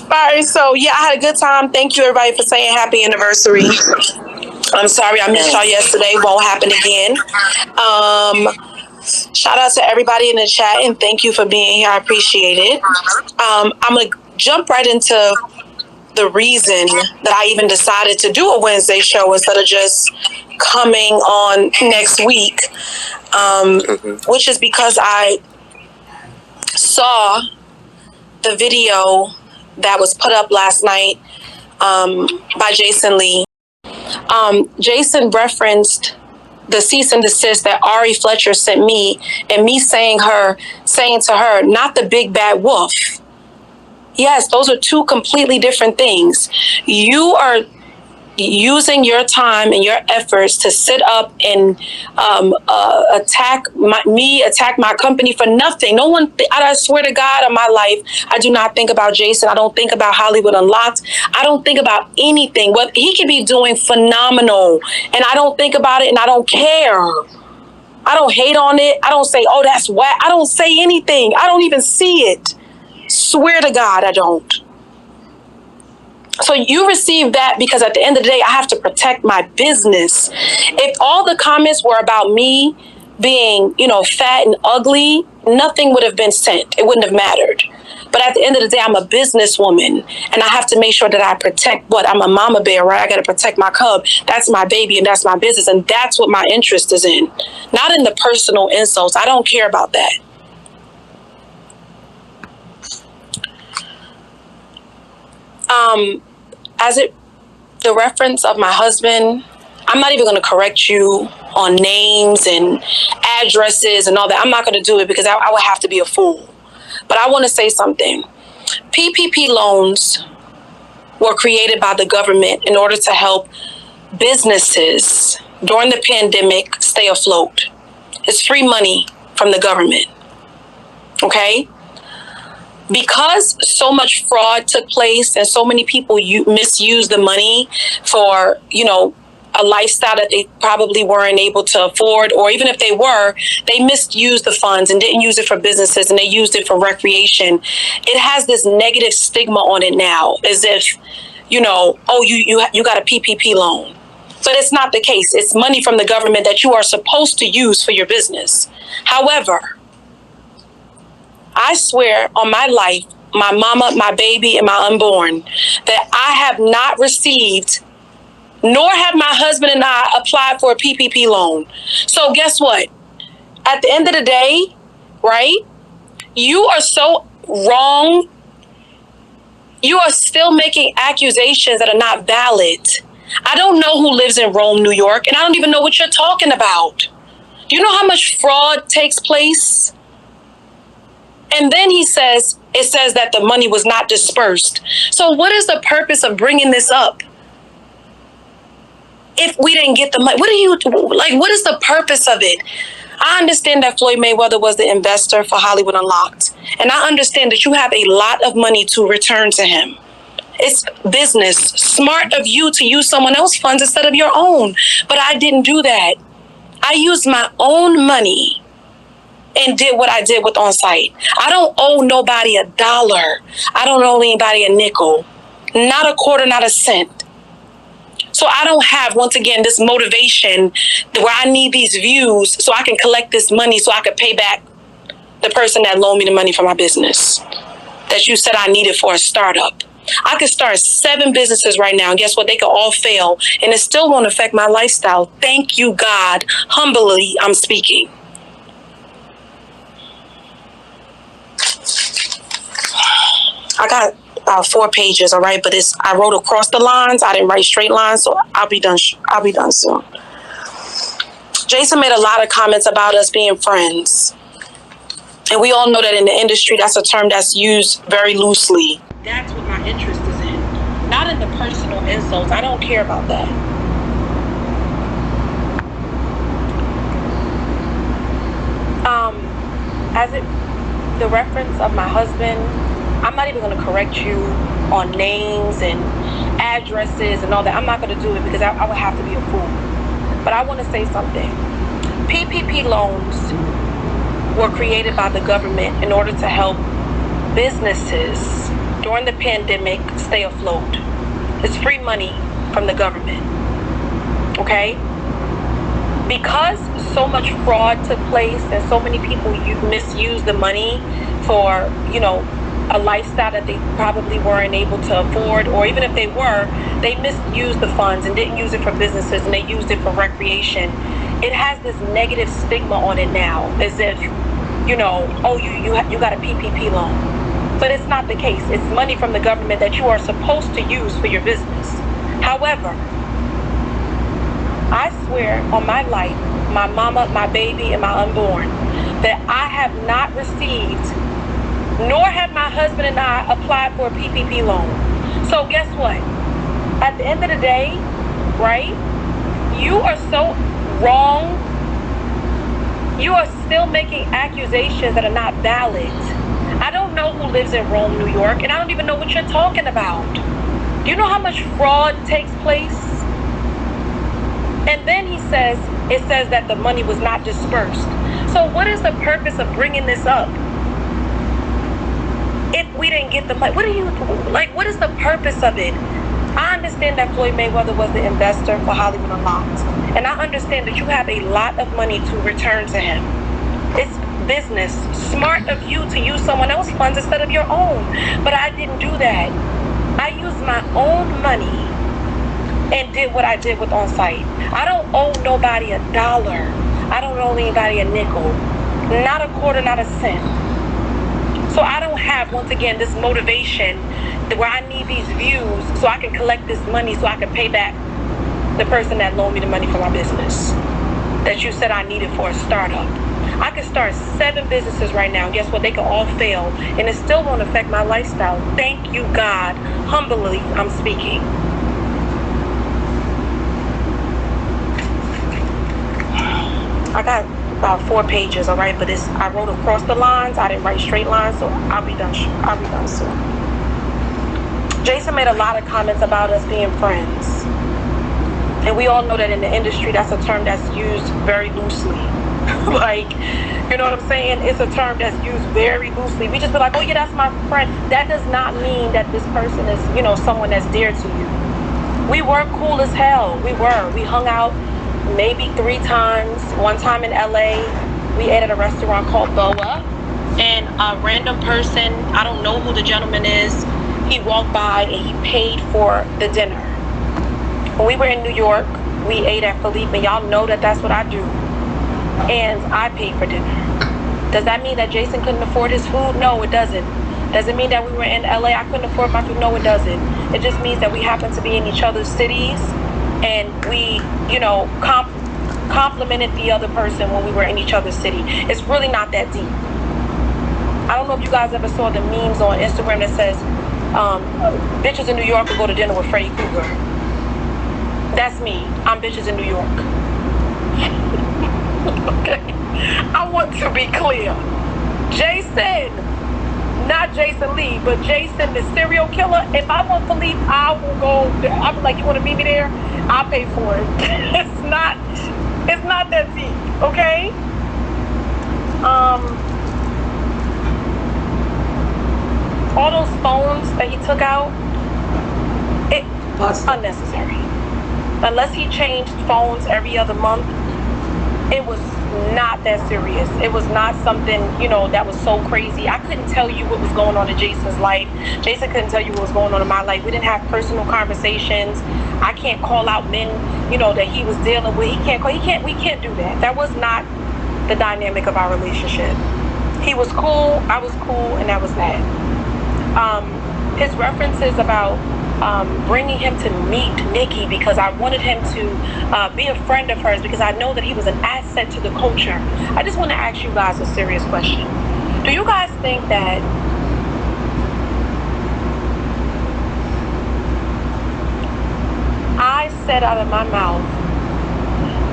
right, so yeah, I had a good time. Thank you, everybody, for saying happy anniversary. I'm sorry I missed y'all yesterday. Won't happen again. Shout out to everybody in the chat, and thank you for being here. I appreciate it. I'm going to jump right into the reason that I even decided to do a Wednesday show instead of just coming on next week, which is because I saw the video that was put up last night by JASONLEE. Jason referenced the cease and desist that Ari Fletcher sent me, and me saying to her, not the big bad wolf. Yes, those are two completely different things. You are using your time and your efforts to sit up and attack my company for nothing. No one, I swear to God, on my life, I do not think about Jason. I don't think about Hollywood Unlocked. I don't think about anything. What he could be doing phenomenal, and I don't think about it, and I don't care. I don't hate on it. I don't say, oh, that's whack. I don't say anything. I don't even see it. Swear to God, I don't. So you receive that because at the end of the day, I have to protect my business. If all the comments were about me being, fat and ugly, nothing would have been sent. It wouldn't have mattered. But at the end of the day, I'm a businesswoman, and I have to make sure that I protect I'm a mama bear, right? I got to protect my cub. That's my baby, and that's my business. And that's what my interest is in. Not in the personal insults. I don't care about that. The reference of my husband, I'm not even going to correct you on names and addresses and all that. I'm not going to do it because I would have to be a fool. But I want to say something. PPP loans were created by the government in order to help businesses during the pandemic stay afloat. It's free money from the government. Okay? Because so much fraud took place and so many people misused the money for, a lifestyle that they probably weren't able to afford, or even if they were, they misused the funds and didn't use it for businesses and they used it for recreation. It has this negative stigma on it now, as if, you got a PPP loan. But it's not the case. It's money from the government that you are supposed to use for your business. However, I swear on my life, my mama, my baby, and my unborn, that I have not received, nor have my husband and I applied for a PPP loan. So guess what? At the end of the day, right, you are so wrong. You are still making accusations that are not valid. I don't know who lives in Rome, New York, and I don't even know what you're talking about. Do you know how much fraud takes place? And then it says that the money was not dispersed. So what is the purpose of bringing this up? If we didn't get the money, what is the purpose of it? I understand that Floyd Mayweather was the investor for Hollywood Unlocked. And I understand that you have a lot of money to return to him. It's business. Smart of you to use someone else's funds instead of your own. But I didn't do that. I used my own money and did what I did with ONSITE. I don't owe nobody $1. I don't owe anybody a nickel. Not a quarter, not a cent. So I don't have, once again, this motivation where I need these views so I can collect this money so I can pay back the person that loaned me the money for my business that you said I needed for a startup. I could start 7 businesses right now, and guess what? They could all fail, and it still won't affect my lifestyle. Thank you, God. Humbly, I'm speaking. I got 4 pages, all right, but I wrote across the lines. I didn't write straight lines, so I'll be done soon. Jason made a lot of comments about us being friends, and we all know that in the industry, that's a term that's used very loosely. That's what my interest is in, not in the personal insults. I don't care about that. The reference of my husband, I'm not even going to correct you on names and addresses and all that. I'm not going to do it because I would have to be a fool. But I want to say something. PPP loans were created by the government in order to help businesses during the pandemic stay afloat. It's free money from the government, okay? Because so much fraud took place and so many people misused the money for, you know, a lifestyle that they probably weren't able to afford, or even if they were, they misused the funds and didn't use it for businesses and they used it for recreation. It has this negative stigma on it now, as if, you know, oh, you got a PPP loan. But it's not the case. It's money from the government that you are supposed to use for your business. However, I swear on my life, my mama, my baby, and my unborn, that I have not received, nor have my husband and I applied for a PPP loan. So guess what? At the end of the day, right, you are so wrong. You are still making accusations that are not valid. I don't know who lives in Rome, New York, and I don't even know what you're talking about. Do you know how much fraud takes place? And then it says that the money was not dispersed. So what is the purpose of bringing this up? If we didn't get the money, what is the purpose of it? I understand that Floyd Mayweather was the investor for Hollywood Unlocked. And I understand that you have a lot of money to return to him. It's business. Smart of you to use someone else's funds instead of your own. But I didn't do that. I used my own money and did what I did with ONSITE. I don't owe nobody $1. I don't owe anybody a nickel. Not a quarter, not a cent. So I don't have, once again, this motivation where I need these views so I can collect this money so I can pay back the person that loaned me the money for my business that you said I needed for a startup. I could start 7 businesses right now. Guess what? They can all fail and it still won't affect my lifestyle. Thank you, God. Humbly, I'm speaking. I got about 4 pages, all right, but I wrote across the lines. I didn't write straight lines, so I'll be done soon. Jason made a lot of comments about us being friends. And we all know that in the industry, that's a term that's used very loosely. Like, you know what I'm saying? It's a term that's used very loosely. We just be like, oh yeah, that's my friend. That does not mean that this person is, you know, someone that's dear to you. We were cool as hell. We hung out maybe 3 times. One time in LA, we ate at a restaurant called Boa. And a random person, I don't know who the gentleman is, he walked by and he paid for the dinner. When we were in New York, we ate at Philippe, and y'all know that that's what I do. And I paid for dinner. Does that mean that Jason couldn't afford his food? No, it doesn't. Does it mean that we were in LA, I couldn't afford my food? No, it doesn't. It just means that we happen to be in each other's cities, and we, you know, complimented the other person when we were in each other's city. It's really not that deep. I don't know if you guys ever saw the memes on Instagram that says, bitches in New York will go to dinner with Freddy Krueger. That's me. I'm bitches in New York. Okay. I want to be clear. Jason, not Jason Lee, but Jason the serial killer. If I want Philippe, I will go. I'll be like, you want to meet me there? I'll pay for it. It's not that deep, okay? All those phones that he took out, it's unnecessary. Unless he changed phones every other month, it was not that serious. It was not something, you know, that was so crazy. I couldn't tell you what was going on in Jason's life. Jason couldn't tell you what was going on in my life. We didn't have personal conversations. I can't call out men, you know, that he was dealing with. We can't do that. That was not the dynamic of our relationship. He was cool, I was cool, and that was that. His references about bringing him to meet Nikki because I wanted him to be a friend of hers because I know that he was an asset to the culture. I just want to ask you guys a serious question. Do you guys think that I said out of my mouth,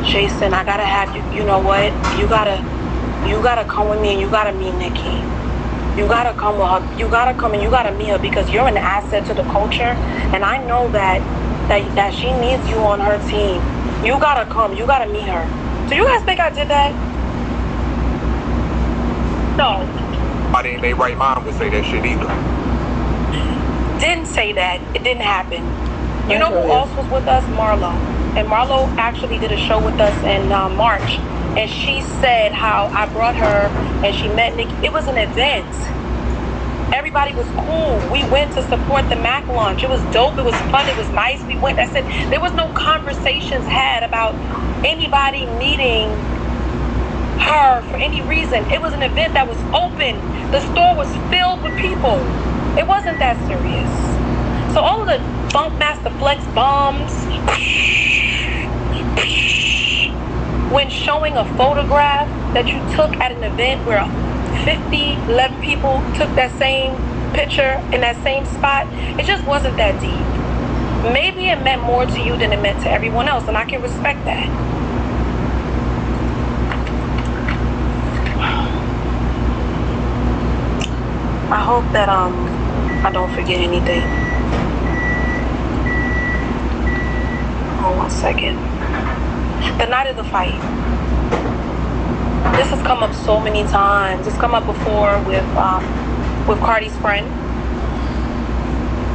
Jason, I gotta have you, you know what? You gotta come with me and you gotta meet Nikki. You gotta come with her. You gotta come and you gotta meet her because you're an asset to the culture, and I know that she needs you on her team. You gotta come. You gotta meet her. Do you guys think I did that? No. I didn't. They right mind would say that shit either. didn't say that. It didn't happen. You know who else was with us? Marlo. And Marlo actually did a show with us in March. And she said how I brought her and she met Nick. It was an event. Everybody was cool. We went to support the Mac launch. It was dope. It was fun. It was nice. We went. I said there was no conversations had about anybody meeting her for any reason. It was an event that was open. The store was filled with people. It wasn't that serious. So all of the Funkmaster Flex bombs, when showing a photograph that you took at an event where 11 people took that same picture in that same spot, it just wasn't that deep. Maybe it meant more to you than it meant to everyone else, and I can respect that. I hope that I don't forget anything. Hold 1 second. The night of the fight. This has come up so many times. It's come up before with Cardi's friend.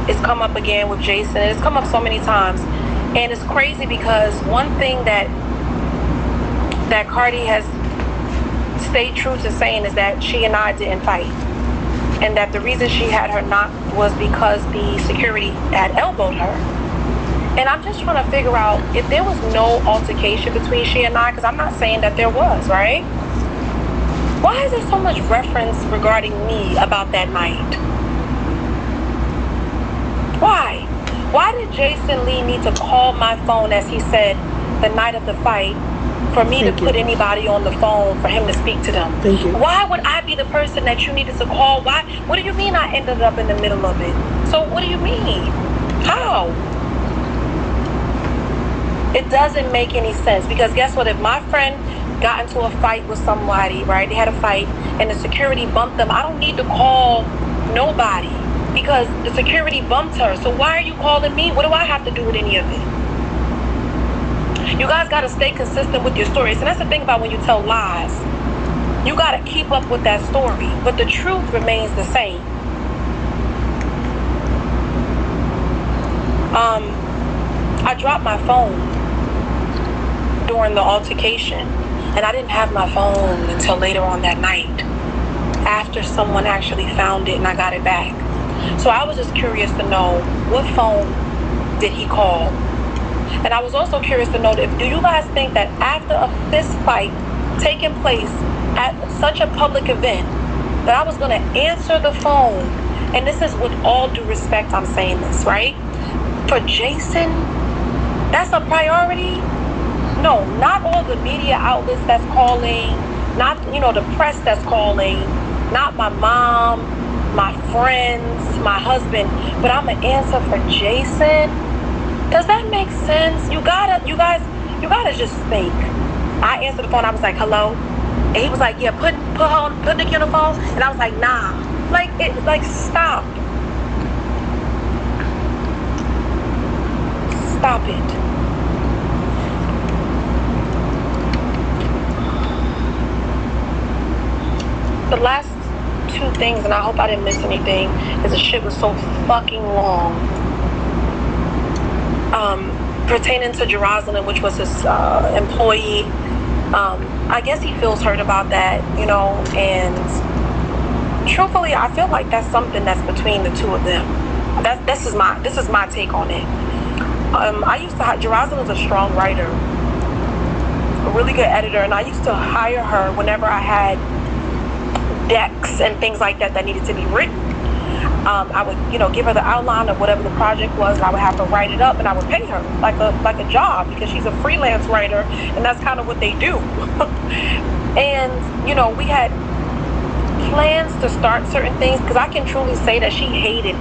It's come up again with Jason. It's come up so many times. And it's crazy because one thing that Cardi has stayed true to saying is that she and I didn't fight. And that the reason she had her knocked was because the security had elbowed her. And I'm just trying to figure out if there was no altercation between she and I, because I'm not saying that there was, right? Why is there so much reference regarding me about that night? Why? Why did Jason Lee need to call my phone, as he said, the night of the fight, for me to put anybody on the phone for him to speak to them? Thank you. Why would I be the person that you needed to call? Why? What do you mean I ended up in the middle of it? So what do you mean? How? It doesn't make any sense, because guess what? If my friend got into a fight with somebody, right? They had a fight and the security bumped them. I don't need to call nobody because the security bumped her. So why are you calling me? What do I have to do with any of it? You guys got to stay consistent with your stories. And that's the thing about when you tell lies. You got to keep up with that story. But the truth remains the same. I dropped my phone during the altercation. And I didn't have my phone until later on that night, after someone actually found it and I got it back. So I was just curious to know, what phone did he call? And I was also curious to know, do you guys think that after a fist fight taking place at such a public event, that I was going to answer the phone? And this is with all due respect, I'm saying this, right? For Jason, that's a priority? No, not all the media outlets that's calling, not, the press that's calling, not my mom, my friends, my husband, but I'm going to answer for Jason. Does that make sense? You guys just think. I answered the phone. I was like, hello? And he was like, yeah, put Nikki on the phone. And I was like, nah. Stop. Stop it. The last two things, and I hope I didn't miss anything, is the shit was so fucking long. Pertaining to Jerusalem, which was his employee, I guess he feels hurt about that, and truthfully, I feel like that's something that's between the two of them. This is my take on it. I used to have, Jerusalem is a strong writer, a really good editor, and I used to hire her whenever I had decks and things like that needed to be written. I would, give her the outline of whatever the project was, and I would have her write it up, and I would pay her like a job, because she's a freelance writer, and that's kind of what they do. And we had plans to start certain things, because I can truly say that she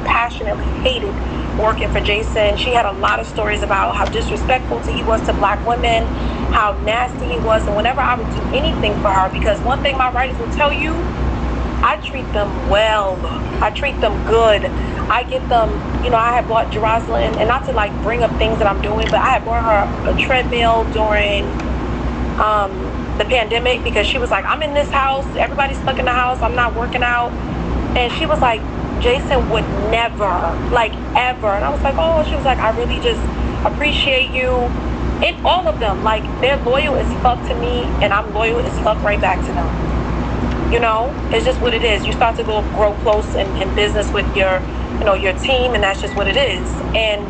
passionately hated working for Jason. She had a lot of stories about how disrespectful he was to black women, how nasty he was, and whenever I would do anything for her, because one thing my writers will tell you, I treat them well. I treat them good. I get them, I had bought Jerusalem, and not to bring up things that I'm doing, but I had bought her a treadmill during the pandemic, because she was like, I'm in this house, everybody's stuck in the house, I'm not working out. And she was like, Jason would never, like, ever. And I was like, oh, she was like, I really just appreciate you. And all of them, like, they're loyal as fuck to me, and I'm loyal as fuck right back to them. You know, it's just what it is. You start to grow close in business with your, you know, your team, and that's just what it is. And,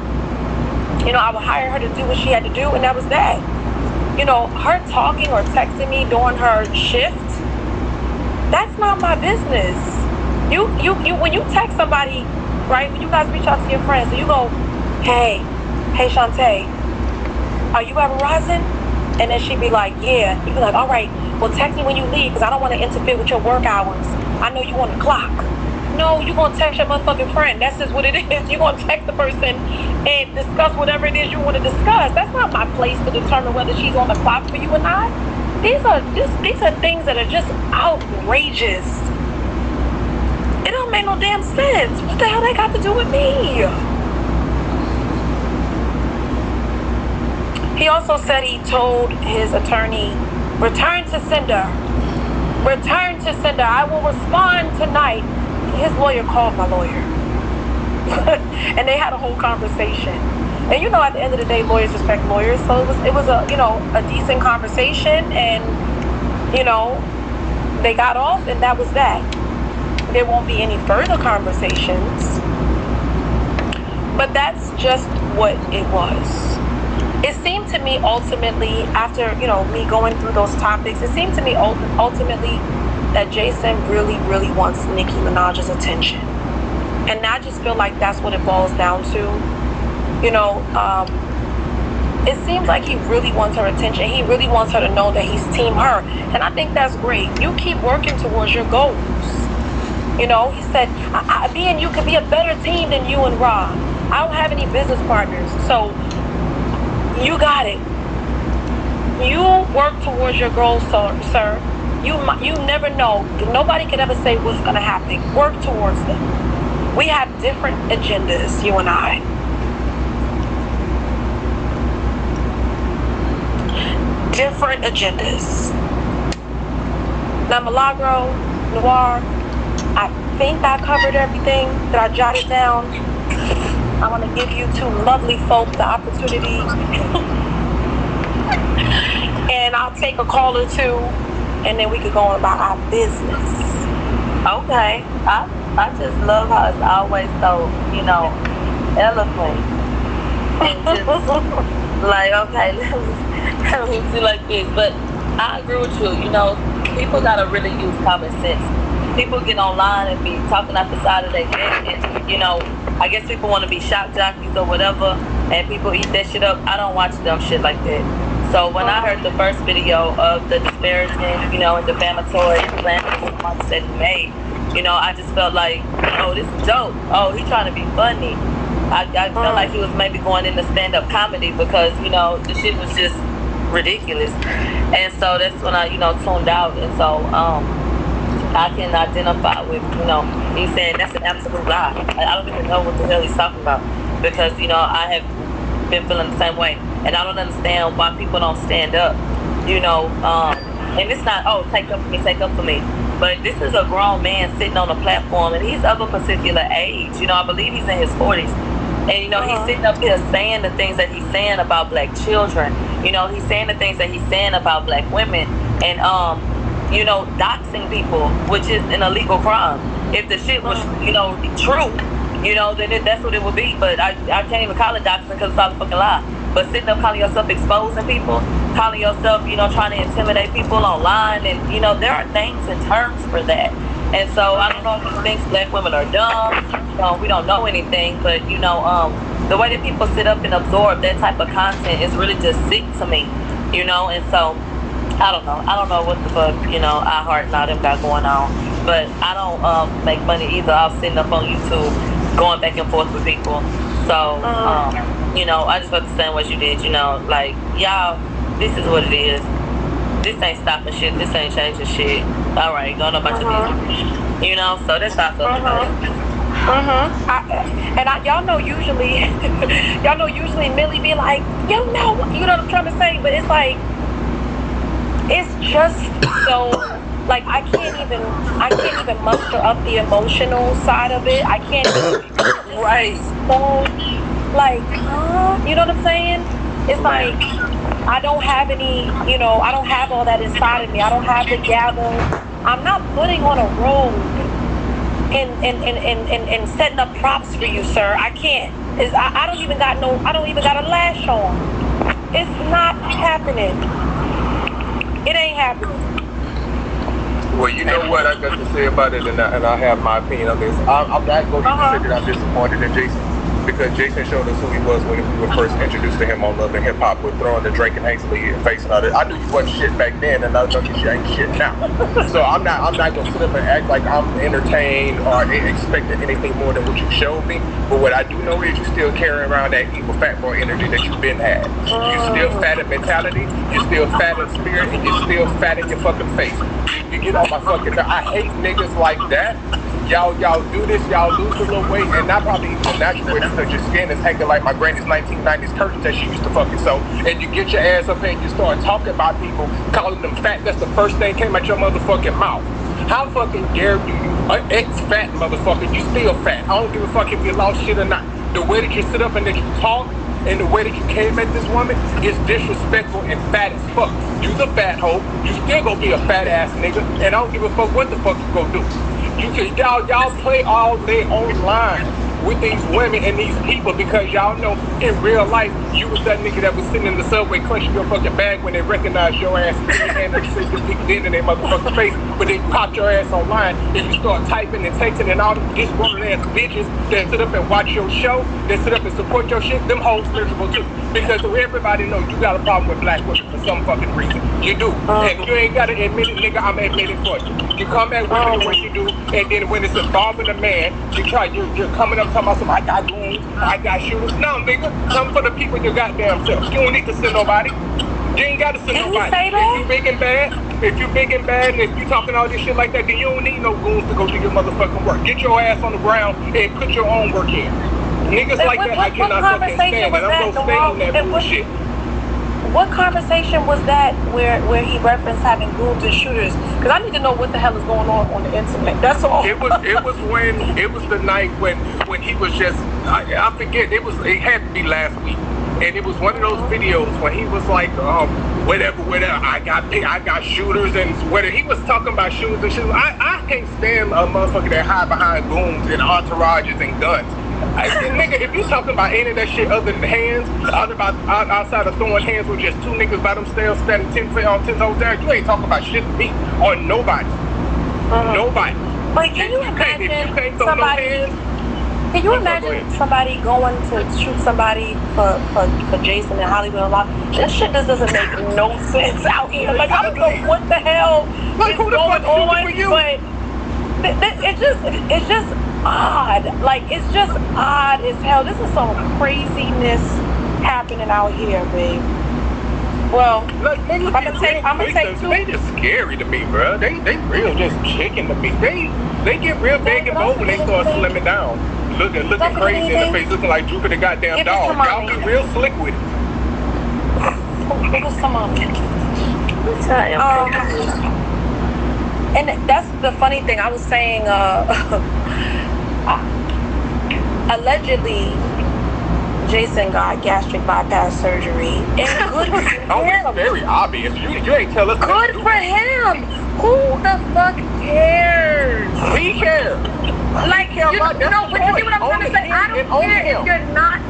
you know, I would hire her to do what she had to do, and that was that. You know, her talking or texting me during her shift, that's not my business. You when you text somebody, right, when you guys reach out to your friends and you go, hey Shantae, are you at Verizon? And then she'd be like, yeah. You'd be like, all right, well, text me when you leave, because I don't want to interfere with your work hours. I know you on the clock. No, you're going to text your motherfucking friend. That's just what it is. You're going to text the person and discuss whatever it is you want to discuss. That's not my place to determine whether she's on the clock for you or not. These are things that are just outrageous. It don't make no damn sense. What the hell they got to do with me? He also said he told his attorney, return to sender. Return to sender. I will respond tonight. His lawyer called my lawyer. And they had a whole conversation. And you know, at the end of the day, lawyers respect lawyers. So it was a, you know, a decent conversation, and, you know, they got off, and that was that. There won't be any further conversations. But that's just what it was. It seemed to me ultimately, after, you know, me going through those topics, it seemed to me ultimately that Jason really, really wants Nicki Minaj's attention. And I just feel like that's what it boils down to. You know, it seems like he really wants her attention. He really wants her to know that he's team her. And I think that's great. You keep working towards your goals. You know, he said, me and you could be a better team than you and Ra. I don't have any business partners. So you got it. You work towards your goals, sir. You never know. Nobody can ever say what's going to happen. Work towards them. We have different agendas, you and I. Different agendas. Now, Milagro, Noir, I think I covered everything that I jotted down. I want to give you two lovely folk the opportunity. And I'll take a call or two, and then we could go on about our business. Okay. I just love how it's always so, you know, eloquent. And just like, okay, let me see like this. But I agree with you. You know, people got to really use common sense. People get online and be talking out the side of their neck, and, you know, I guess people want to be shock jockeys or whatever, and people eat that shit up. I don't watch dumb shit like that. So when I heard the first video of the disparaging, you know, and defamatory slanders remarks that he made, you know, I just felt like, oh, this is dope. Oh, he trying to be funny. I felt like he was maybe going into stand-up comedy, because, you know, the shit was just ridiculous. And so that's when I, you know, tuned out. And so I can identify with, you know, he's saying that's an absolute lie. I don't even know what the hell he's talking about, because, you know, I have been feeling the same way, and I don't understand why people don't stand up, you know. And it's not, oh, take up for me, but this is a grown man sitting on a platform, and he's of a particular age. You know, I believe he's in his 40s, and, you know, he's sitting up here saying the things that he's saying about black children. You know, he's saying the things that he's saying about black women, and you know, doxing people, which is an illegal crime. If the shit was, you know, true, you know, then that's what it would be. But I can't even call it doxing, because it's all a fucking lie. But sitting up calling yourself exposing people, calling yourself, you know, trying to intimidate people online, and, you know, there are names and terms for that. And so I don't know if he thinks black women are dumb. You know, we don't know anything, but, you know, the way that people sit up and absorb that type of content is really just sick to me, you know. And so I don't know what the fuck, you know, iHeart and all them got going on. But I don't make money either. I'm sitting up on YouTube going back and forth with people. So, you know, I just understand what you did, you know, like, y'all, this is what it is. This ain't stopping shit. This ain't changing shit. All right, going on about your business. You know, so that's how I feel about it. Y'all know usually Millie be like, you know what I'm trying to say, but it's like, it's just so like I can't even muster up the emotional side of it. I can't even Right. so like, you know what I'm saying? It's like I don't have any, you know, I don't have all that inside of me. I don't have the gather. I'm not putting on a robe and setting up props for you, sir. I can't. I don't even got a lash on. It's not happening. It ain't happening. Well, you know what I got to say about it, and I have my opinion on this. I'm not going to say that I'm disappointed in Jason, because Jason showed us who he was when we were first introduced to him on Love and Hip Hop, with throwing the Drake and Ainsley in face and all that. I knew you wasn't shit back then, and I know you ain't shit now. So I'm not going to sit up and act like I'm entertained or expecting anything more than what you showed me. But what I do know is you still carrying around that evil fat boy energy that you've been had. You still fat in mentality, you still fat in spirit, and you still fat in your fucking face. You get on my fucking nerve. I hate niggas like that. Y'all do this, y'all lose a little weight, and not probably even natural weight, because your skin is hanging like my granny's 1990s curtains that she used to fucking sew. And you get your ass up here and you start talking about people, calling them fat. That's the first thing came out your motherfucking mouth. How fucking dare you, ex-fat motherfucker, you still fat. I don't give a fuck if you lost shit or not. The way that you sit up and that you talk, and the way that you came at this woman is disrespectful and fat as fuck. You the fat hoe, you still gonna be a fat ass nigga, and I don't give a fuck what the fuck you gonna do. Y'all play all day online with these women and these people, because y'all know in real life you was that nigga that was sitting in the subway clenching your fucking bag when they recognized your ass and they said your people did in their motherfucking face, but they popped your ass online and you start typing and texting, and all them disgruntled ass bitches that sit up and watch your show, that sit up and support your shit, them hoes miserable too. Because everybody know you got a problem with black women for some fucking reason. You do. And you ain't gotta admit it, nigga, I'm admitting for you. You come at women the way you do, and then when it's involving a man, you're coming up talking about some, I got goons, I got shooters. No, nigga, come for the people your goddamn self. You don't need to send nobody. You ain't gotta send nobody. If you big and bad, and if you talking all this shit like that, then you don't need no goons to go do your motherfucking work. Get your ass on the ground and put your own work in. Niggas like that, I cannot fucking stand, and I'm gonna stay on that bullshit. What conversation was that where he referenced having goons and shooters? Because I need to know what the hell is going on the internet. That's all. It was the night when he was just, I forget, it had to be last week. And it was one of those videos when he was like, whatever, I got shooters and whatever. He was talking about shooters and shit. I can't stand a motherfucker that hide behind goons and entourages and guns. Nigga, if you talking about any of that shit other than hands, outside of throwing hands with just two niggas by themselves standing 10 toes down, you ain't talking about shit to me or nobody. Nobody. Like, can you imagine somebody? Can you imagine somebody going to shoot somebody for Jason and Hollywood Unlocked? This shit just doesn't make no sense out here. Like, I don't know what the hell is going on, but it's just odd. Like, it's just odd as hell. This is some craziness happening out here, babe. Well, like, I'm gonna take two. They just scary to me, bro. They real just chicken to me. They get real big and bold when they start slimming down. Looking crazy in the face, looking like Drew the goddamn dog. Y'all be real slick with it. Come on. And that's the funny thing. I was saying, allegedly, Jason got gastric bypass surgery. And good for him. Oh, it's very obvious. You ain't tell us. Good for him. Who the fuck cares? We care. Like, you know, but you see what I'm trying to say? I don't care if you're not.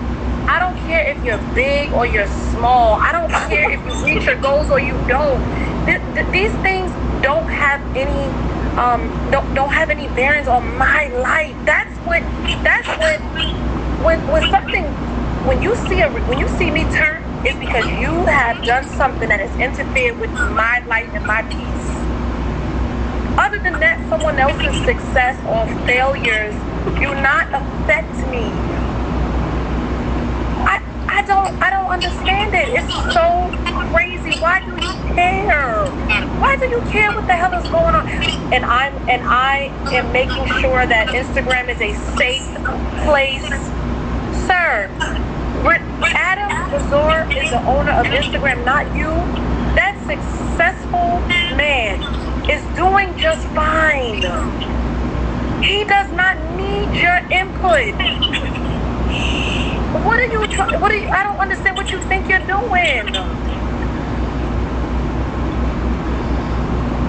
I don't care if you're big or you're small. I don't care if you reach your goals or you don't. These things don't have any don't have any bearings on my life. That's when something, when you see me turn, it's because you have done something that has interfered with my life and my peace. Other than that, someone else's success or failures do not affect me. I don't understand it. It's so crazy. Why do you care? Why do you care what the hell is going on? And I am making sure that Instagram is a safe place. Sir, Adam Bazor is the owner of Instagram, not you. That successful man is doing just fine. He does not need your input. What are you I don't understand what you think you're doing.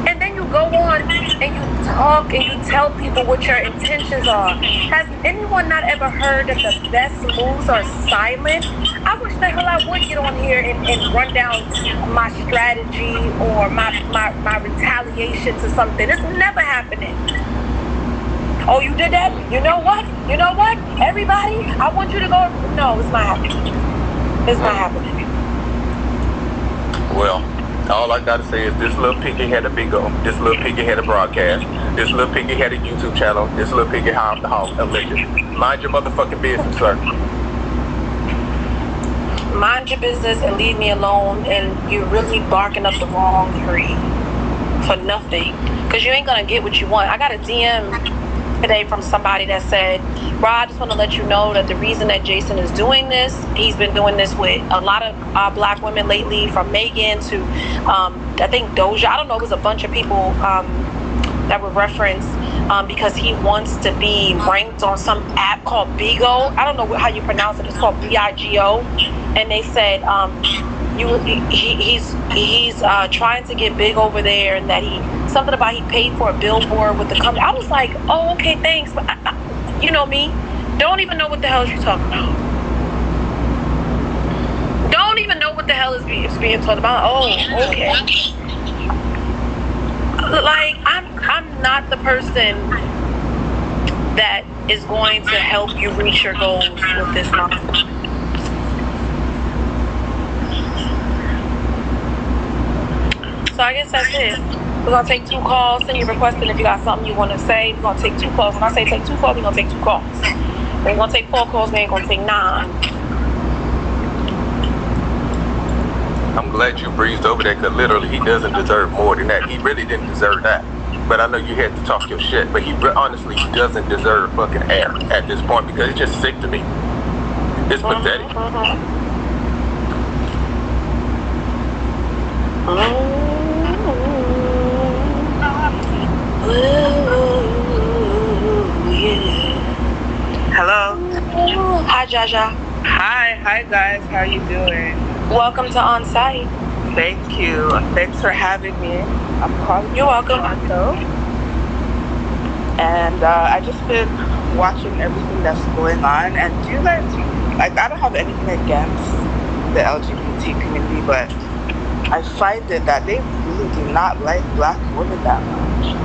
And then you go on and you talk and you tell people what your intentions are. Has anyone not ever heard that the best moves are silent? I wish the hell I would get on here and run down my strategy or my retaliation to something. It's never happening. Oh, you did that? You know what? You know what? Everybody, I want you to go. No, it's not happening. It's not happening. Well, all I gotta say is this little piggy had a big O. This little piggy had a broadcast. This little piggy had a YouTube channel. This little piggy housed the house elected. Mind your motherfucking business, sir. Mind your business and leave me alone. And you're really barking up the wrong tree for nothing. Because you ain't gonna get what you want. I got a DM today from somebody that said, Rod, I just want to let you know that the reason that Jason is doing this, he's been doing this with a lot of black women lately, from Megan to I think Doja. I don't know, it was a bunch of people that were referenced because he wants to be ranked on some app called Bigo. I don't know how you pronounce it. It's called BIGO. And they said he's trying to get big over there, and that something about he paid for a billboard with the company. I was like, oh, okay, thanks. But you know me, don't even know what the hell you're talking about. Don't even know what the hell is being talked about. Oh, okay. Like, I'm not the person that is going to help you reach your goals with this nonsense. So I guess that's it. We're going to take 2 calls. Send your request, and if you got something you want to say, we're going to take 2 calls. When I say take 2 calls, we're going to take 2 calls. We're going to take 4 calls, we ain't going to take 9. I'm glad you breezed over that, because literally he doesn't deserve more than that. He really didn't deserve that. But I know you had to talk your shit, but he honestly doesn't deserve fucking air at this point, because it's just sick to me. It's pathetic. Hello. Hi, Jaja. Hi guys. How you doing? Welcome to OnSite. Thank you. Thanks for having me. I'm calling. You're welcome. Toronto. And I just been watching everything that's going on. And do you guys, like, I don't have anything against the LGBT community, but I find it that they really do not like black women that much.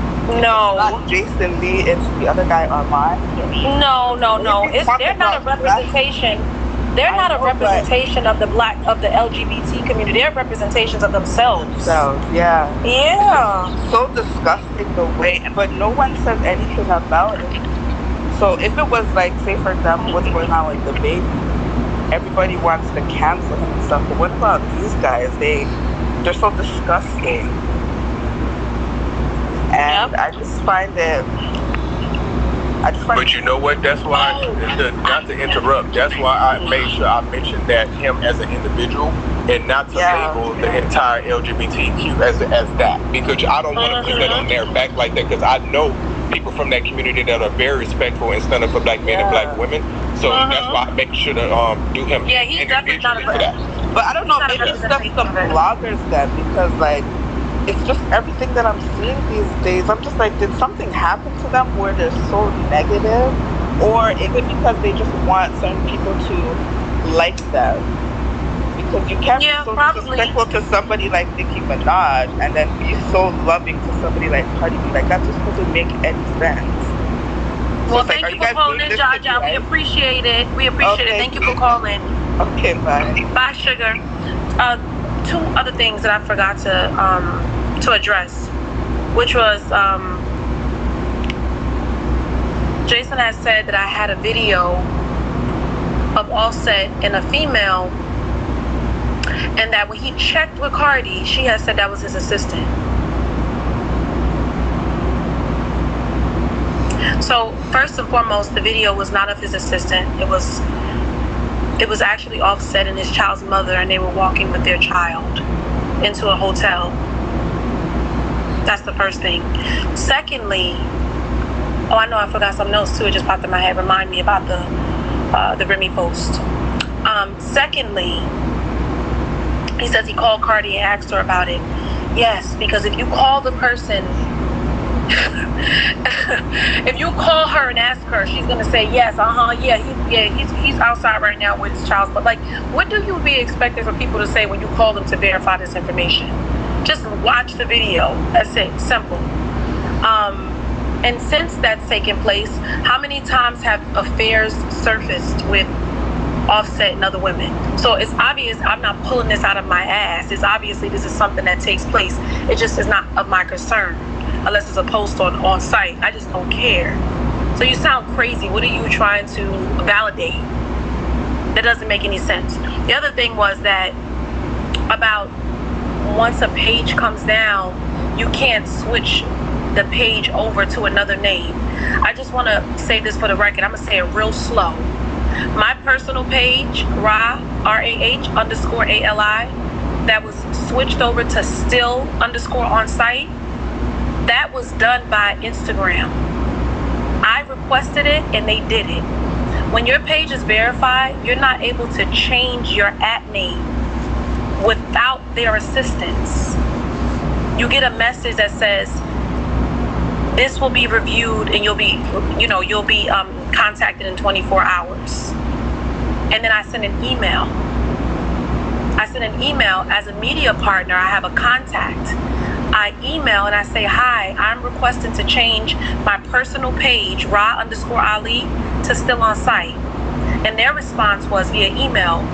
No. It's not Jason Lee, it's the other guy, Armand. No. They're not a representation. They're not a representation of the LGBT community. They're representations of themselves. So, yeah. Yeah. So disgusting the way, but no one says anything about it. So if it was like, say for example, what's going on with the baby, everybody wants to cancel him and stuff. But what about these guys? They're so disgusting. And I just find it. But you know what? That's why, not to interrupt, that's why I made sure I mentioned that him as an individual, and not to label the entire LGBTQ as that, because I don't want to put that on their back like that, because I know people from that community that are very respectful and stand up for black men and black women. So that's why I make sure to do him individually for that. But I don't know, maybe it's just the bloggers then, because like, it's just everything that I'm seeing these days. I'm just like, did something happen to them where they're so negative? Or is it because they just want certain people to like them? Because you can't be so disrespectful to somebody like Nicki Minaj and then be so loving to somebody like Cardi B. Like, that just doesn't make any sense. Well, thank you for calling in, Jaja. We appreciate it. We appreciate it. Thank you for calling. Okay, bye. Bye, sugar. 2 other things that I forgot to address, which was Jason has said that I had a video of Offset and a female, and that when he checked with Cardi, she has said that was his assistant. So first and foremost, the video was not of his assistant. It was actually Offset and his child's mother, and they were walking with their child into a hotel. That's the first thing. Secondly, oh, I know I forgot something else too. It just popped in my head. Remind me about the Remy post. Secondly, he says he called Cardi and asked her about it. Yes, because if you call the person, if you call her and ask her, she's gonna say yes, he's outside right now with his child. But like, what do you be expecting for people to say when you call them to verify this information? Just watch the video. That's it. Simple. And since that's taken place, how many times have affairs surfaced with Offset and other women? So it's obvious I'm not pulling this out of my ass. It's obviously this is something that takes place. It just is not of my concern unless it's a post on site. I just don't care. So you sound crazy. What are you trying to validate? That doesn't make any sense. The other thing was that about once a page comes down, you can't switch the page over to another name. I just want to say this for the record. I'm going to say it real slow. My personal page, RAH_ALI, that was switched over to still_onsite, that was done by Instagram. I requested it and they did it. When your page is verified, you're not able to change your @name without their assistance. You get a message that says, this will be reviewed and you'll be contacted in 24 hours. And then I send an email. As a media partner. I have a contact. I email and I say, hi, I'm requesting to change my personal page, Ra_Ali, to still on site. And their response was via email,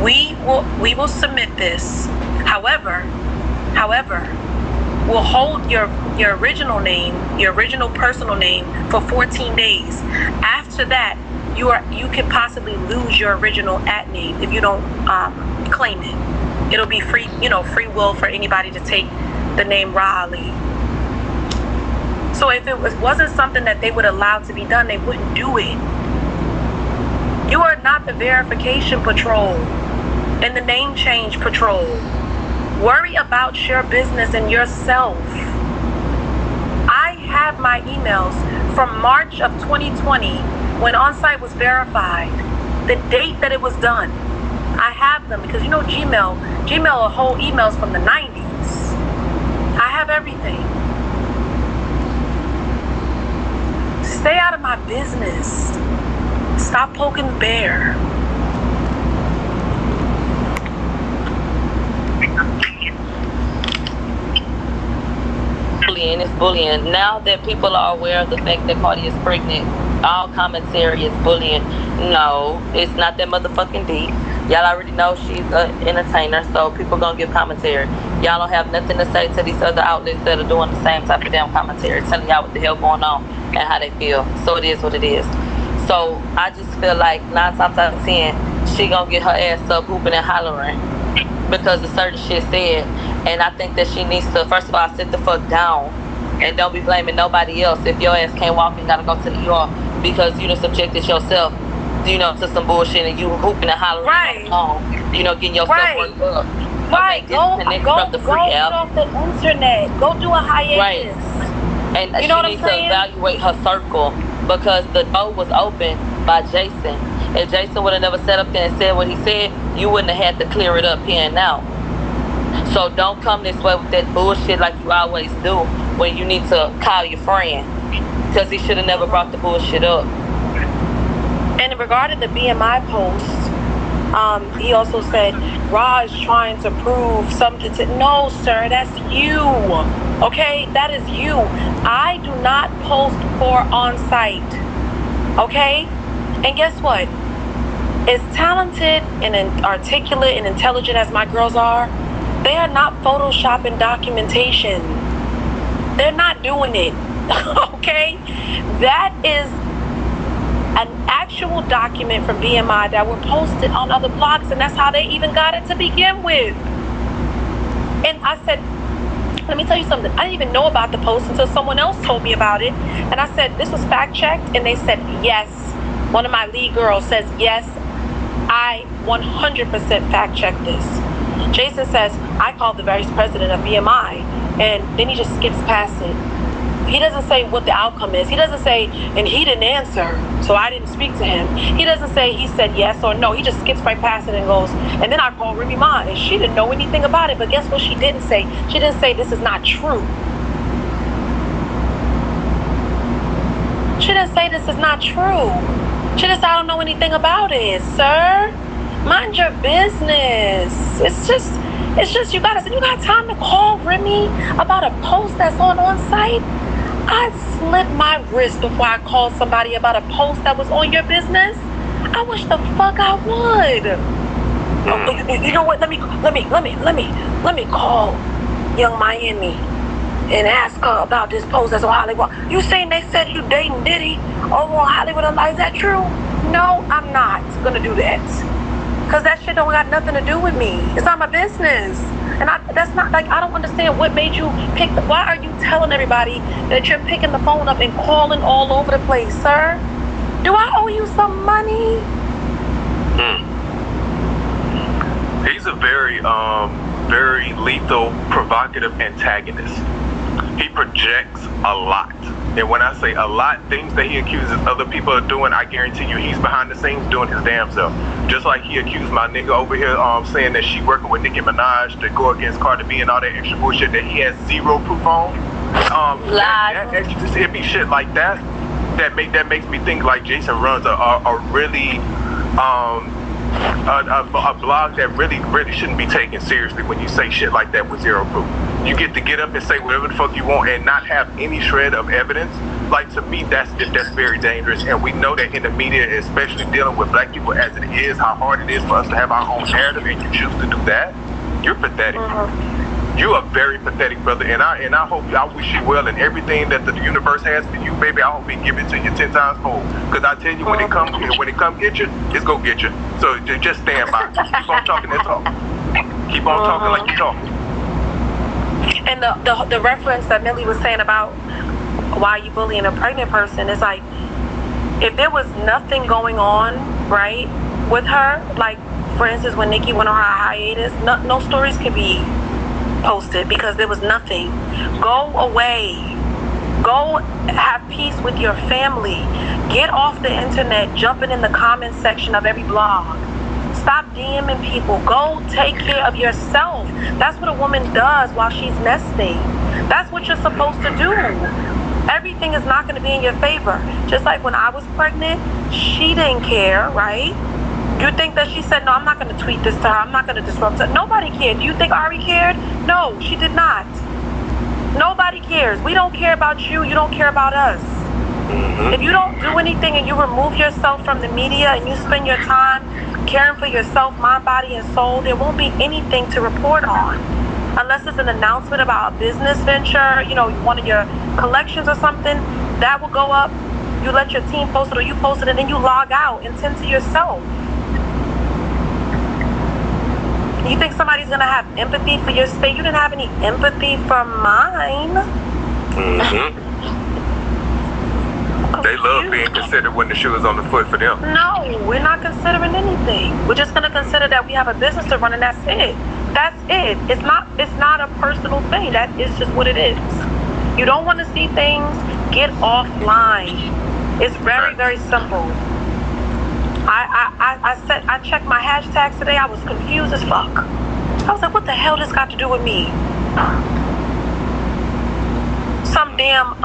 we will submit this. However, we'll hold your original name, your original personal name for 14 days. After that, you could possibly lose your original @name if you don't claim it. It'll be free will for anybody to take the name RAHALI. So if it wasn't something that they would allow to be done, they wouldn't do it. You are not the verification patrol and the name change patrol. Worry about your business and yourself. I have my emails from March of 2020 when OnSite was verified, the date that it was done. I have them because Gmail will hold emails from the 90s. I have everything. Stay out of my business. Stop poking the bear. It's bullying. Now that people are aware of the fact that Cardi is pregnant, all commentary is bullying. No, it's not that motherfucking deep. Y'all already know she's an entertainer, so people gonna give commentary. Y'all don't have nothing to say to these other outlets that are doing the same type of damn commentary, telling y'all what the hell going on and how they feel. So it is what it is. So I just feel like 9 times out of 10, she gonna get her ass up hooping and hollering because of certain shit said. And I think that she needs to, first of all, sit the fuck down and don't be blaming nobody else. If your ass can't walk, you gotta go to the ER because you done subjected yourself, to some bullshit and you hooping and hollering, right? Getting yourself worked up. Right. Okay, go from the free app. off the internet. Go do a hiatus. Right. And you know she needs to evaluate her circle because the door was open by Jason. If Jason would have never sat up there and said what he said, you wouldn't have had to clear it up here and now. So don't come this way with that bullshit like you always do when you need to call your friend, because he should have never brought the bullshit up. And in regard to the BMI post, he also said Ra is trying to prove something to. No, sir, that's you. Okay, that is you. I do not post for OnSite. Okay, and guess what? As talented and articulate and intelligent as my girls are, they are not photoshopping documentation. They're not doing it. Okay, that is an actual document from BMI that were posted on other blogs, and that's how they even got it to begin with. And I said, let me tell you something. I didn't even know about the post until someone else told me about it. And I said, this was fact checked, and they said yes. One of my lead girls says yes, I 100% fact checked this. Jason says, I called the vice president of BMI and then he just skips past it. He doesn't say what the outcome is. He doesn't say, and he didn't answer, so I didn't speak to him. He doesn't say he said yes or no. He just skips right past it and goes, and then I called Remy Ma, and she didn't know anything about it. But guess what she didn't say? She didn't say this is not true. She didn't say this is not true. She just, I don't know anything about it, sir. Mind your business. It's just you got time to call Remy about a post that's on ONSITE? I'd slit my wrist before I called somebody about a post that was on your business. I wish the fuck I would. Oh, you know what? Let me call Young Miami and ask her about this post that's on Hollywood. You saying they said you dating Diddy over on Hollywood Unlocked? Is that true? No, I'm not gonna do that. Cause that shit don't got nothing to do with me. It's not my business. And that's not, like, I don't understand what made you pick, why are you telling everybody that you're picking the phone up and calling all over the place, sir? Do I owe you some money? He's a very lethal, provocative antagonist. He projects a lot. And when I say a lot, things that he accuses other people of doing, I guarantee you he's behind the scenes doing his damn self. Just like he accused my nigga over here saying that she working with NICKIMINAJ to go against Cardi B and all that extra bullshit that he has zero proof on. It'd be shit like that makes me think like Jason runs a really a blog that really shouldn't be taken seriously when you say shit like that with zero proof. You get up and say whatever the fuck you want and not have any shred of evidence. Like, to me, that's very dangerous. And we know that in the media, especially dealing with black people as it is, how hard it is for us to have our own narrative, and you choose to do that. You're pathetic. You are very pathetic, brother. And I hope, I wish you well, and everything that the universe has for you, baby, I hope it give it to you 10 times fold. Because I tell you, when it come get you, it's gonna get you. So just stand by. Keep on talking that talk. Keep on talking like you talking. And the reference that Millie was saying about why you bullying a pregnant person is like, if there was nothing going on, right, with her, like, for instance, when Nikki went on her hiatus, no stories could be posted because there was nothing. Go away. Go have peace with your family. Get off the internet jumping in the comment section of every blog. Stop DMing people. Go take care of yourself. That's what a woman does while she's nesting. That's what you're supposed to do. Everything is not going to be in your favor. Just like when I was pregnant, she didn't care, right? You think that she said, no, I'm not going to tweet this to her. I'm not going to disrupt her. Nobody cared. Do you think Ari cared? No, she did not. Nobody cares. We don't care about you. You don't care about us. If you don't do anything and you remove yourself from the media and you spend your time caring for yourself, mind, body, and soul, there won't be anything to report on. Unless it's an announcement about a business venture, you know, one of your collections or something, that will go up. You let your team post it or you post it, and then you log out and tend to yourself. You think somebody's gonna have empathy for your state? You didn't have any empathy for mine. They love being considered when the shoe is on the foot for them. No, we're not considering anything. We're just gonna consider that we have a business to run, and that's it. That's it. It's not a personal thing. That is just what it is. You don't want to see things, get offline. It's very, very simple. I checked my hashtags today. I was confused as fuck. I was like, what the hell this got to do with me? Some damn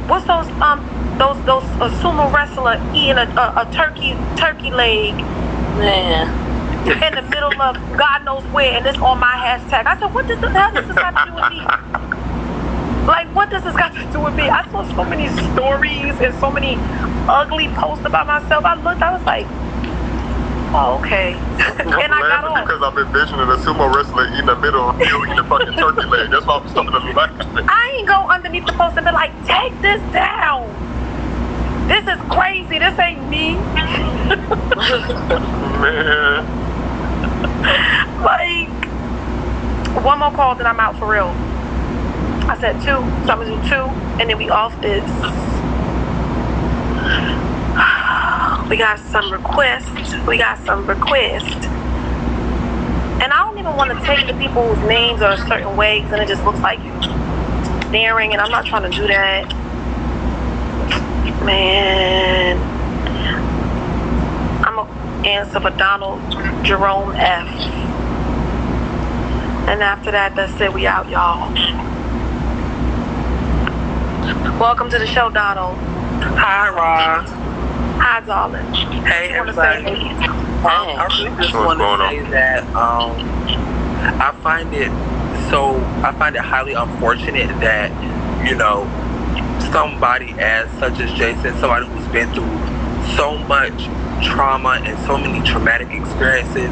what's those sumo wrestler eating a turkey leg in the middle of God knows where, and it's on my hashtag. I said, what the hell does this got to do with me? Like, what does this got to do with me? I saw so many stories and so many ugly posts about myself. I looked, I was like, oh, okay. And I got on. Because I'm envisioning a sumo wrestler in the middle of eating a fucking turkey leg. That's why I'm stuck in the laughing. I ain't go underneath the post and be like, take this down. This is crazy. This ain't me. Man. Like, one more call, then I'm out for real. I said 2, so I'm gonna do 2, and then we off this. We got some requests. And I don't even want to take the people's names or certain way, and it just looks like you staring, and I'm not trying to do that. Man. I'm going to answer for Donald Jerome F. And after that, that's it. We out, y'all. Welcome to the show, Donald. Hi, Ra. Hi, darling. Hey, everybody. I really just want to say that I find it highly unfortunate that, you know, somebody as such as Jason, somebody who's been through so much trauma and so many traumatic experiences,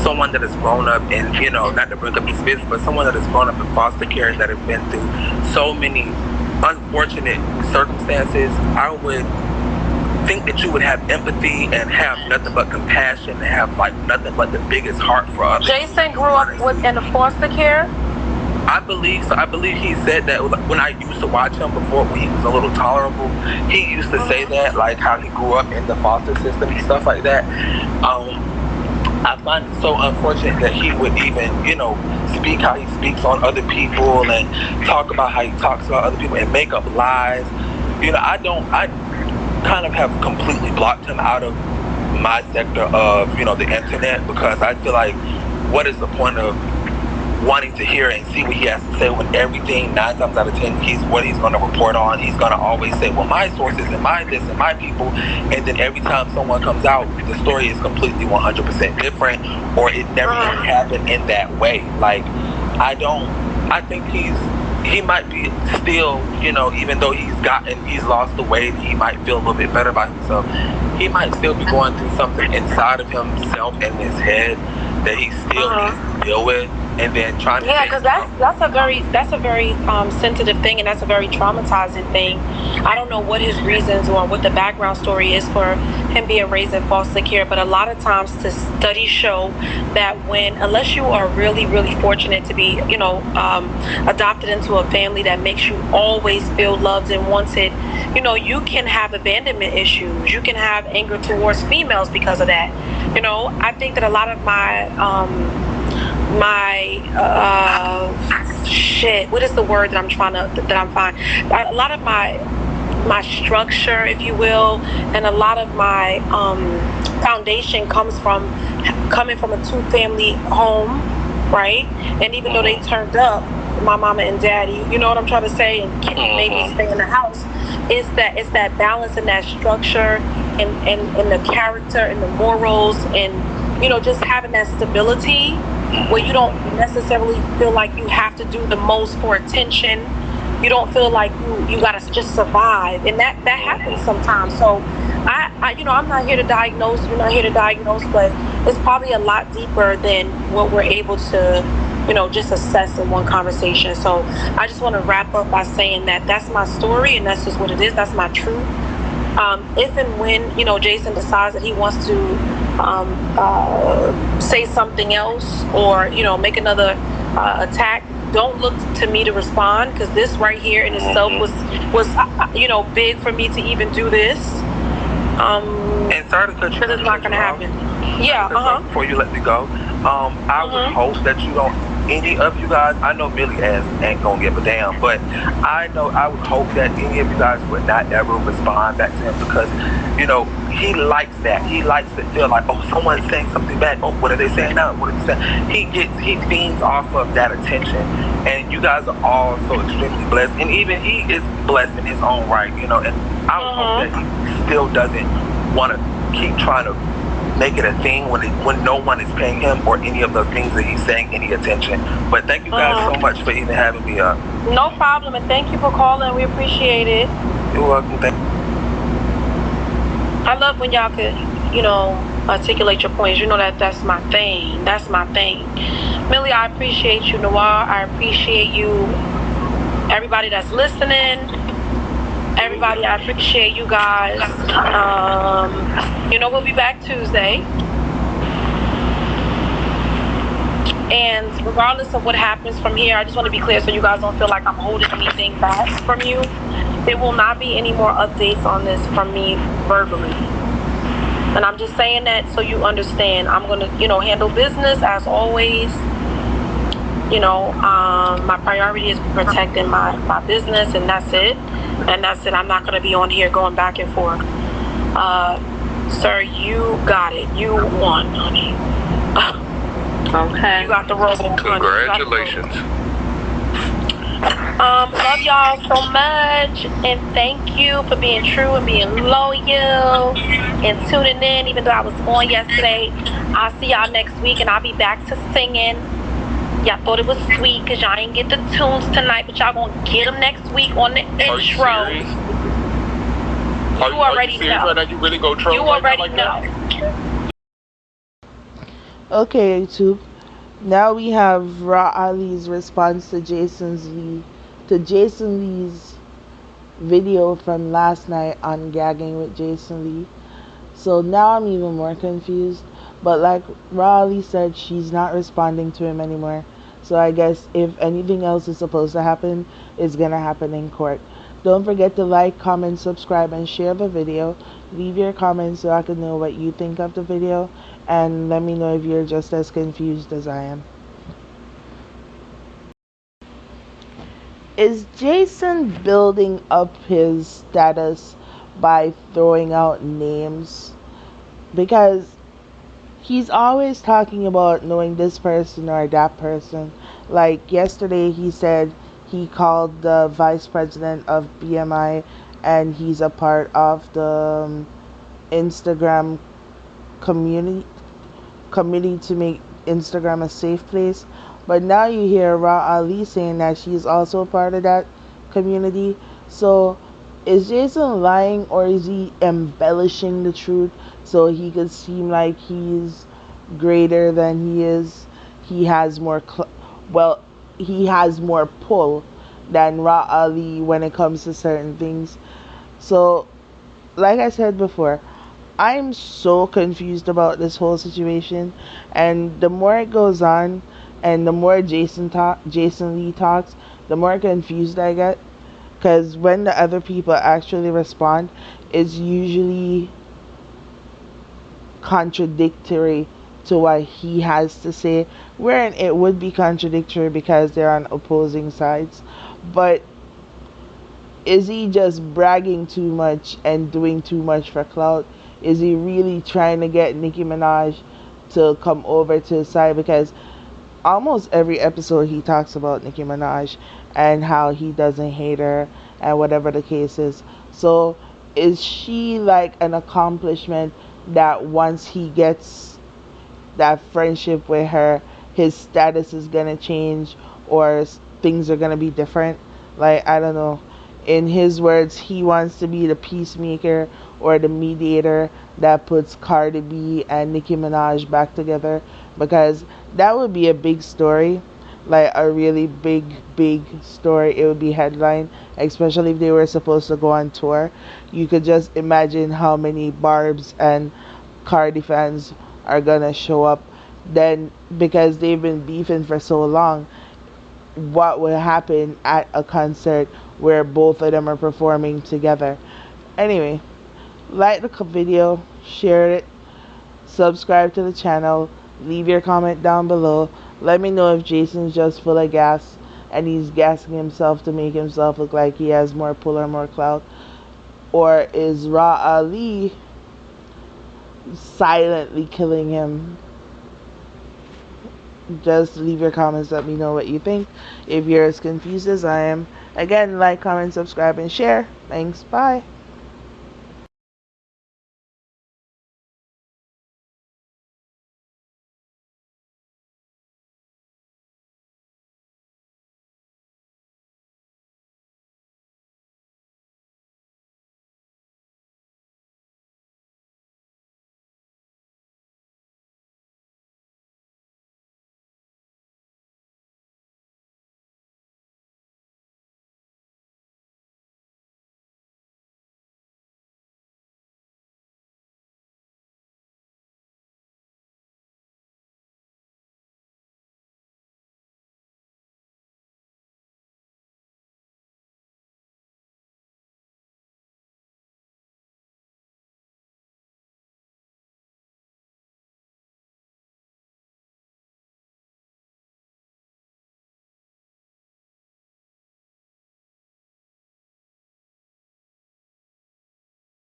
someone that has grown up in, you know, not to bring up his business, but someone that has grown up in foster care, that has been through so many unfortunate circumstances, I would think that you would have empathy and have nothing but compassion and have like nothing but the biggest heart for others. Jason grew up in the foster care? I believe so. I believe he said that when I used to watch him before, when he was a little tolerable, he used to say that, like how he grew up in the foster system and stuff like that. I find it so unfortunate that he would even, you know, speak how he speaks on other people and talk about how he talks about other people and make up lies. You know, I kind of have completely blocked him out of my sector of, you know, the internet, because I feel like, what is the point of wanting to hear and see what he has to say when everything 9 times out of 10 he's going to report on? He's going to always say, well, my sources and my this and my people, and then every time someone comes out, the story is completely 100% different, or it never even happened in that way. Like, I think he might be still, you know, even though he's lost the weight, he might feel a little bit better about himself. He might still be going through something inside of himself and his head that he still needs to deal with, and then trying to because that's a very sensitive thing, and that's a very traumatizing thing. I don't know what his reasons or what the background story is for him being raised in foster care, but a lot of times the studies show that unless you are really, really fortunate to be, you know, adopted into a family that makes you always feel loved and wanted, you know, you can have abandonment issues. You can have anger towards females because of that. You know, I think that a lot of what is the word that I'm finding? A lot of my structure, if you will, and a lot of my foundation coming from a 2-family home, right? And even though they turned up, my mama and daddy, you know what I'm trying to say, and maybe stay in the house, it's that balance and that structure and the character and the morals, and, you know, just having that stability where you don't necessarily feel like you have to do the most for attention. You don't feel like you gotta just survive, and that happens sometimes. So I you know, I'm not here to diagnose, you're not here to diagnose, but it's probably a lot deeper than what we're able to, you know, just assess in one conversation. So I just want to wrap up by saying that that's my story, and that's just what it is. That's my truth. If and when, you know, Jason decides that he wants to say something else, or, you know, make another attack, don't look to me to respond, because this right here in itself was you know, big for me to even do this. And sorry to cut you. It's not going to happen. Yeah. Before you let me go, I would hope that you don't. Any of you guys, I know Millie ain't gonna give a damn, but I would hope that any of you guys would not ever respond back to him, because, you know, he likes that. He likes to feel like, oh, someone's saying something back. Oh, what are they saying now? What are they saying? He feeds off of that attention, and you guys are all so extremely blessed, and even he is blessed in his own right, you know. And I would hope that he still doesn't want to keep trying to make it a thing when no one is paying him or any of the things that he's saying any attention. But thank you guys so much for even having me up. No problem, and thank you for calling. We appreciate it. You're welcome. I love when y'all could, you know, articulate your points. You know that's my thing. That's my thing. Millie, I appreciate you. Noir, I appreciate you. Everybody that's listening. Everybody, I appreciate you guys. You know, we'll be back Tuesday. And regardless of what happens from here, I just want to be clear so you guys don't feel like I'm holding anything back from you. There will not be any more updates on this from me verbally. And I'm just saying that so you understand. I'm going to, handle business as always. My priority is protecting my business, and that's it. And that's it. I'm not going to be on here going back and forth. Sir, you got it. You won, honey. Okay. You got the role. Congratulations. Love y'all so much, and thank you for being true and being loyal and tuning in, even though I was on yesterday. I'll see y'all next week, and I'll be back to singing. Y'all thought it was sweet because y'all ain't get the tunes tonight, but y'all gonna get them next week on the intro. Are you already serious know. Right now? You really go troll You right already now like know. Okay, YouTube. Now we have RAHALI's response to Jason Lee's video from last night on gagging with Jason Lee. So now I'm even more confused. But like RAHALI said, she's not responding to him anymore. So I guess if anything else is supposed to happen, it's gonna happen in court. Don't forget to like, comment, subscribe, and share the video. Leave your comments so I can know what you think of the video. And let me know if you're just as confused as I am. Is Jason building up his status by throwing out names? Because he's always talking about knowing this person or that person. Like yesterday he said he called the vice president of BMI and he's a part of the Instagram committee to make Instagram a safe place. But now you hear RAHALI saying that she's also part of that community. So is Jason lying, or is he embellishing the truth so he could seem like he's greater than he is? He has more he has more pull than RAHALI when it comes to certain things. So like I said before, I'm so confused about this whole situation, and the more it goes on and the more Jason Lee talks, the more confused I get. Because when the other people actually respond, it's usually contradictory to what he has to say, wherein it would be contradictory because they're on opposing sides. But is he just bragging too much and doing too much for clout? Is he really trying to get Nicki Minaj to come over to his side? Because almost every episode he talks about Nicki Minaj and how he doesn't hate her and whatever the case is. So is she like an accomplishment that once he gets that friendship with her, his status is gonna change, or things are gonna be different? Like, I don't know. In his words, he wants to be the peacemaker or the mediator that puts Cardi B and Nicki Minaj back together, because that would be a big story, like a really big story. It would be headline, especially if they were supposed to go on tour. You could just imagine how many Barbs and Cardi fans are gonna show up then, because they've been beefing for so long. What will happen at a concert where both of them are performing together? Anyway, like the video, share it, subscribe to the channel, leave your comment down below. Let me know if Jason's just full of gas and he's gassing himself to make himself look like he has more pull or more clout, or is RAHALI silently killing him. Just leave your comments, let me know what you think. If you're as confused as I am, again, like, comment, subscribe, and share. Thanks, bye.